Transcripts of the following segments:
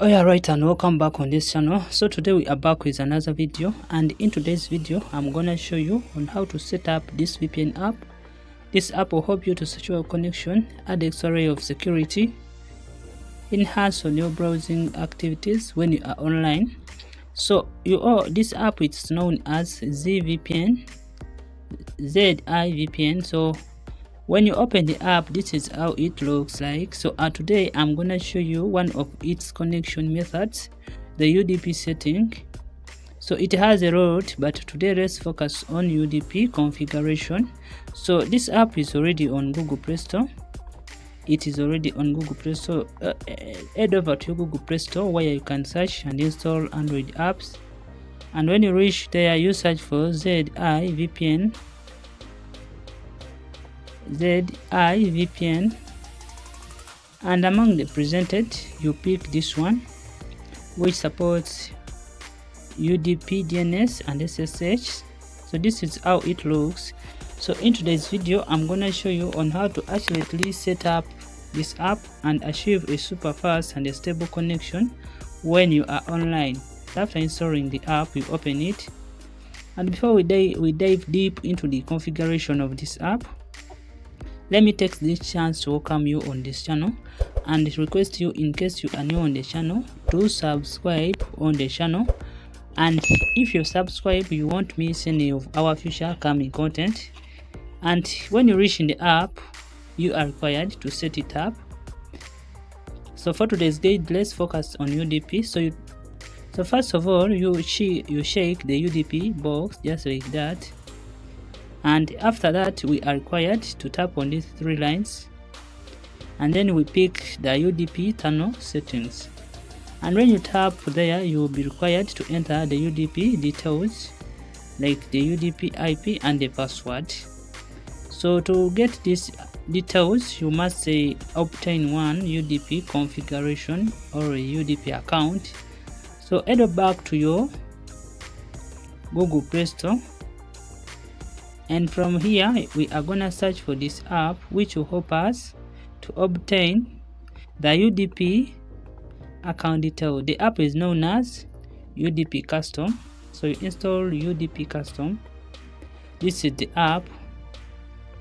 Oh yeah, right, and welcome back on this channel. So today we are back with another video, and in today's video I'm gonna show you on how to set up this VPN app. This app will help you to secure your connection, add extra layer of security, enhance on your browsing activities when you are online. So this app is known as ZIVPN, Z IVPN. So when you open the app, this is how it looks like. So today I'm gonna show you one of its connection methods, the UDP setting. So it has a lot, but today let's focus on UDP configuration. So this app is already on Google Play Store. It is already on Google Play Store. Head over to Google Play Store where you can search and install Android apps, and when you reach there, you search for Z IVPN, and among the presented you pick this one, which supports UDP, DNS and SSH. So this is how it looks. So in today's video I'm gonna show you on how to accurately set up this app and achieve a super fast and a stable connection when you are online. After installing the app, you open it, and before we dive deep into the configuration of this app, let me take this chance to welcome you on this channel and request you, in case you are new on the channel, to subscribe on the channel. And if you subscribe, you won't miss any of our future coming content. And when you reach in the app, you are required to set it up. So for today's guide, let's focus on UDP. So first of all, you shake the UDP box just like that. And after that, we are required to tap on these three lines, and then we pick the UDP tunnel settings. And when you tap there, you will be required to enter the UDP details, like the UDP IP and the password. So to get these details, you must say obtain one UDP configuration or a UDP account. So head back to your Google Play Store, and from here we are gonna search for this app, which will help us to obtain the UDP account detail. The app is known as UDP Custom. So you install UDP Custom. This is the app,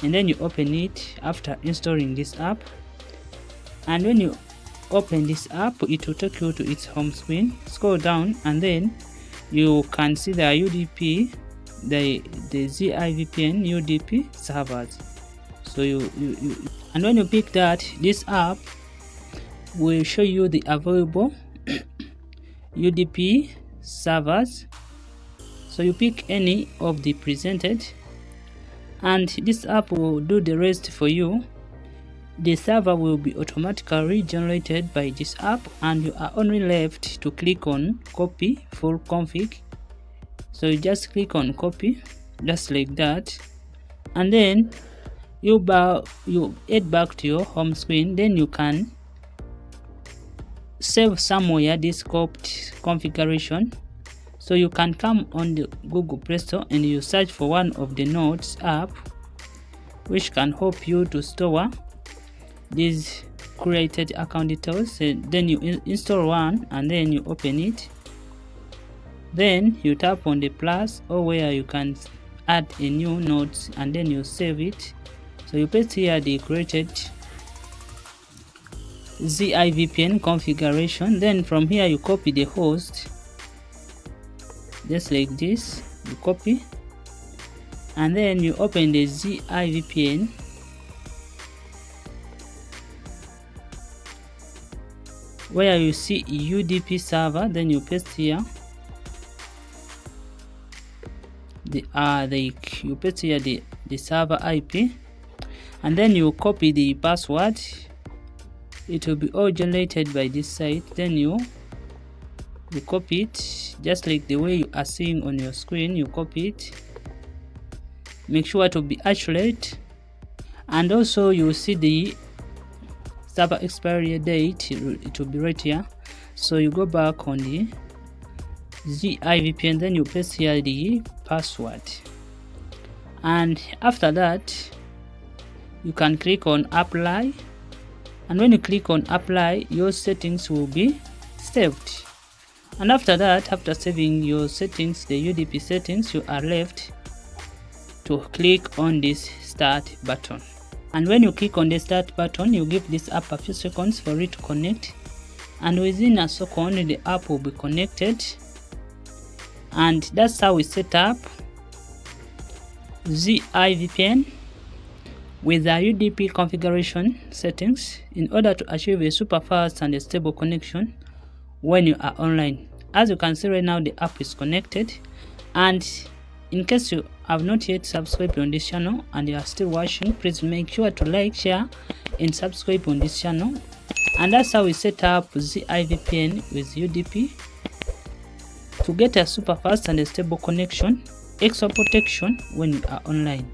and then you open it after installing this app. And when you open this app, it will take you to its home screen. Scroll down, and then you can see the UDP, the ZIVPN UDP servers. So and when you pick that, this app will show you the available UDP servers. So you pick any of the presented, and this app will do the rest for you. The server will be automatically generated by this app, and you are only left to click on copy full config. So you just click on copy just like that, and then you head back to your home screen. Then you can save somewhere this scoped configuration. So you can come on the Google Play Store and you search for one of the Notes app, which can help you to store these created account details. And then you install one, and then you open it. Then you tap on the plus or where you can add a new note, and then you save it. So you paste here the created ZIVPN configuration. Then from here you copy the host just like this. You copy, and then you open the ZIVPN. Where you see UDP server, then you paste here you paste here the server IP, and then you copy the password. It will be all generated by this site. Then you copy it just like the way you are seeing on your screen. You copy it, make sure to be accurate, and also you will see the server expiry date. It will be right here. So you go back on the ZIVPN, then you paste here the password, and after that you can click on apply, and when you click on apply, your settings will be saved. And after that, after saving your settings, the UDP settings, you are left to click on this start button. And when you click on the start button, you give this app a few seconds for it to connect, and within a second the app will be connected. And that's how we set up Z IVPN with the UDP configuration settings in order to achieve a super fast and a stable connection when you are online. As you can see right now, the app is connected, and in case you have not yet subscribed on this channel and you are still watching, please make sure to like, share and subscribe on this channel. And that's how we set up Z IVPN with UDP to get a super fast and a stable connection, extra protection when you are online.